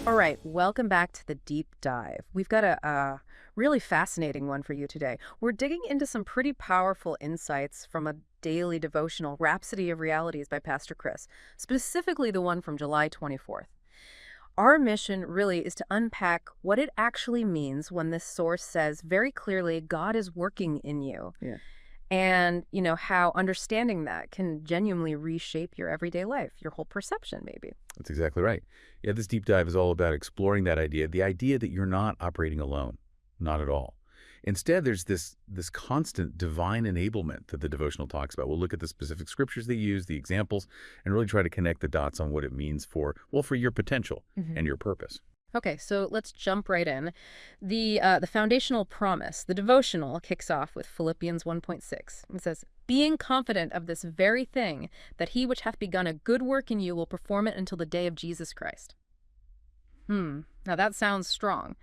All right, welcome back to the deep dive. We've got a really fascinating one for you today. We're digging into some pretty powerful insights from a daily devotional, Rhapsody of Realities by Pastor Chris, specifically the one from July 24th. Our mission really is to unpack what it actually means when this source says very clearly God is working in you. Yeah. And, how understanding that can genuinely reshape your everyday life, your whole perception, maybe. That's exactly right. Yeah, this deep dive is all about exploring that idea, the idea that you're not operating alone, not at all. Instead, there's this constant divine enablement that the devotional talks about. We'll look at the specific scriptures they use, the examples, and really try to connect the dots on what it means for your potential and your purpose. Okay, so let's jump right in. The foundational promise, the devotional, kicks off with Philippians 1:6. It says, "Being confident of this very thing, that he which hath begun a good work in you will perform it until the day of Jesus Christ." Now that sounds strong.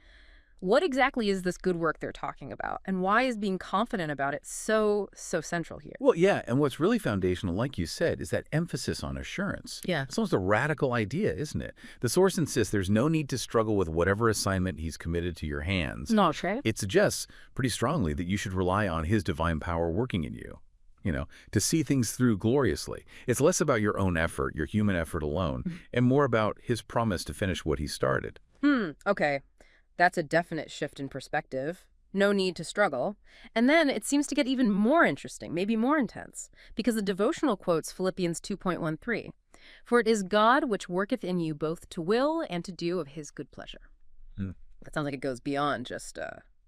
What exactly is this good work they're talking about, and why is being confident about it so central here? Well, yeah, and what's really foundational, like you said, is that emphasis on assurance. Yeah. It's almost a radical idea, isn't it? The source insists there's no need to struggle with whatever assignment he's committed to your hands. No, true. It suggests pretty strongly that you should rely on his divine power working in you, to see things through gloriously. It's less about your own effort, your human effort alone, and more about his promise to finish what he started. Okay. That's a definite shift in perspective. No need to struggle. And then it seems to get even more interesting, maybe more intense, because the devotional quotes Philippians 2:13. "For it is God which worketh in you both to will and to do of his good pleasure." That sounds like it goes beyond just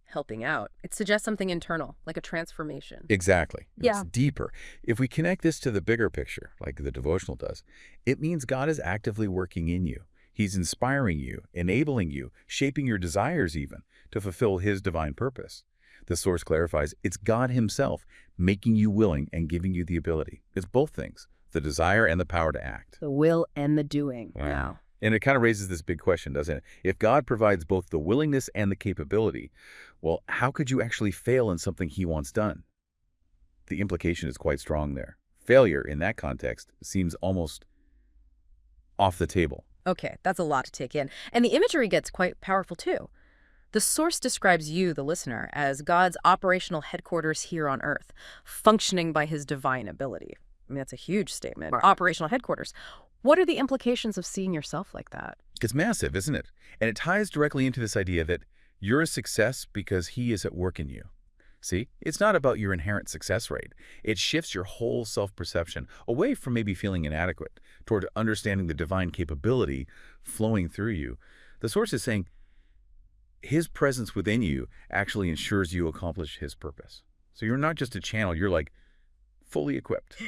helping out. It suggests something internal, like a transformation. Exactly. Yeah. It's deeper. If we connect this to the bigger picture, like the devotional does, it means God is actively working in you. He's inspiring you, enabling you, shaping your desires even, to fulfill his divine purpose. The source clarifies it's God himself making you willing and giving you the ability. It's both things, the desire and the power to act. The will and the doing. Wow. And it kind of raises this big question, doesn't it? If God provides both the willingness and the capability, well, how could you actually fail in something he wants done? The implication is quite strong there. Failure, in that context, seems almost off the table. Okay, that's a lot to take in. And the imagery gets quite powerful, too. The source describes you, the listener, as God's operational headquarters here on Earth, functioning by his divine ability. I mean, that's a huge statement. Right. Operational headquarters. What are the implications of seeing yourself like that? It's massive, isn't it? And it ties directly into this idea that you're a success because he is at work in you. See, it's not about your inherent success rate. It shifts your whole self-perception away from maybe feeling inadequate toward understanding the divine capability flowing through you. The source is saying his presence within you actually ensures you accomplish his purpose. So you're not just a channel, you're like fully equipped.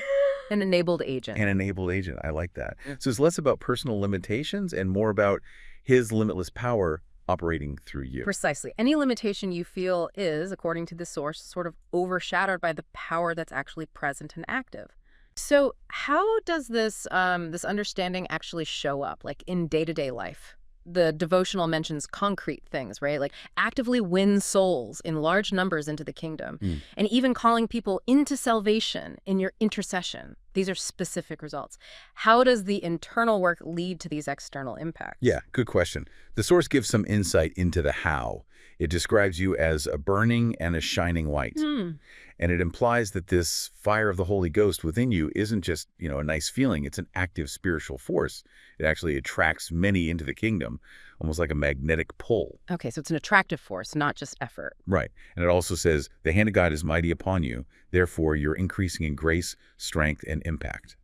An enabled agent. An enabled agent. I like that. So it's less about personal limitations and more about his limitless power operating through you. Precisely. Any limitation you feel is, according to the source, sort of overshadowed by the power that's actually present and active. So how does this understanding actually show up, like in day-to-day life? The devotional mentions concrete things, right? Like actively win souls in large numbers into the kingdom, and even calling people into salvation in your intercession. These are specific results. How does the internal work lead to these external impacts? Yeah, good question. The source gives some insight into the how. It describes you as a burning and a shining light. And it implies that this fire of the Holy Ghost within you isn't just, a nice feeling. It's an active spiritual force. It actually attracts many into the kingdom, almost like a magnetic pull. Okay, so it's an attractive force, not just effort. Right. And it also says, the hand of God is mighty upon you. Therefore, you're increasing in grace, strength, and impact.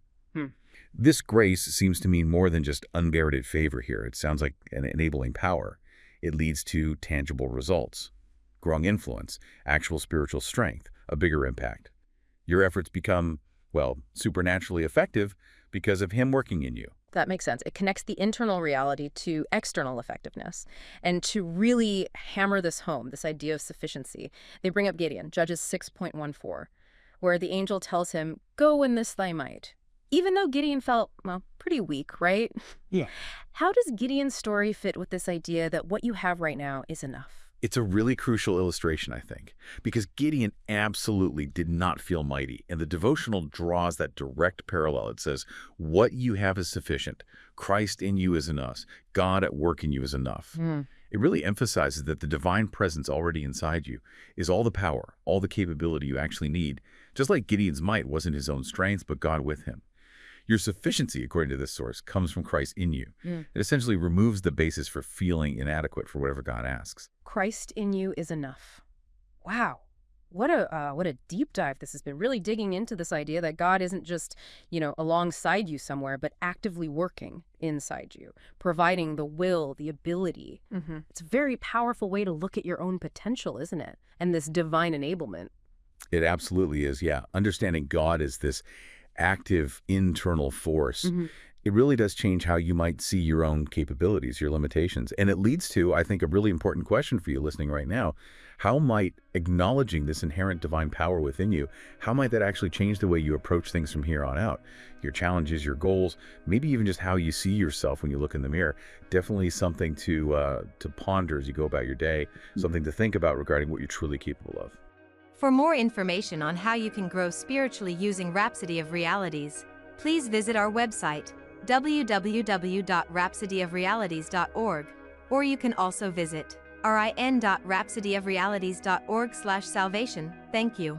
This grace seems to mean more than just unmerited favor here. It sounds like an enabling power. It leads to tangible results, growing influence, actual spiritual strength, a bigger impact. Your efforts become, supernaturally effective because of him working in you. That makes sense. It connects the internal reality to external effectiveness. And to really hammer this home, this idea of sufficiency, they bring up Gideon, Judges 6:14, where the angel tells him, "Go in this thy might." Even though Gideon felt, pretty weak, right? Yeah. How does Gideon's story fit with this idea that what you have right now is enough? It's a really crucial illustration, I think, because Gideon absolutely did not feel mighty, and the devotional draws that direct parallel. It says, what you have is sufficient. Christ in you is enough. God at work in you is enough. Mm. It really emphasizes that the divine presence already inside you is all the power, all the capability you actually need, just like Gideon's might wasn't his own strength, but God with him. Your sufficiency, according to this source, comes from Christ in you. Mm. It essentially removes the basis for feeling inadequate for whatever God asks. Christ in you is enough. Wow. What a deep dive this has been, really digging into this idea that God isn't just, alongside you somewhere, but actively working inside you, providing the will, the ability. It's a very powerful way to look at your own potential, isn't it? And this divine enablement. It absolutely is, yeah. Understanding God as this active internal force, it really does change how you might see your own capabilities, your limitations. And it leads to, I think, a really important question for you listening right now. How might acknowledging this inherent divine power within you, how might that actually change the way you approach things from here on out? Your challenges, your goals, maybe even just how you see yourself when you look in the mirror. Definitely something to ponder as you go about your day, something to think about regarding what you're truly capable of. For more information on how you can grow spiritually using Rhapsody of Realities, please visit our website, www.rhapsodyofrealities.org, or you can also visit rin.rhapsodyofrealities.org/salvation. Thank you.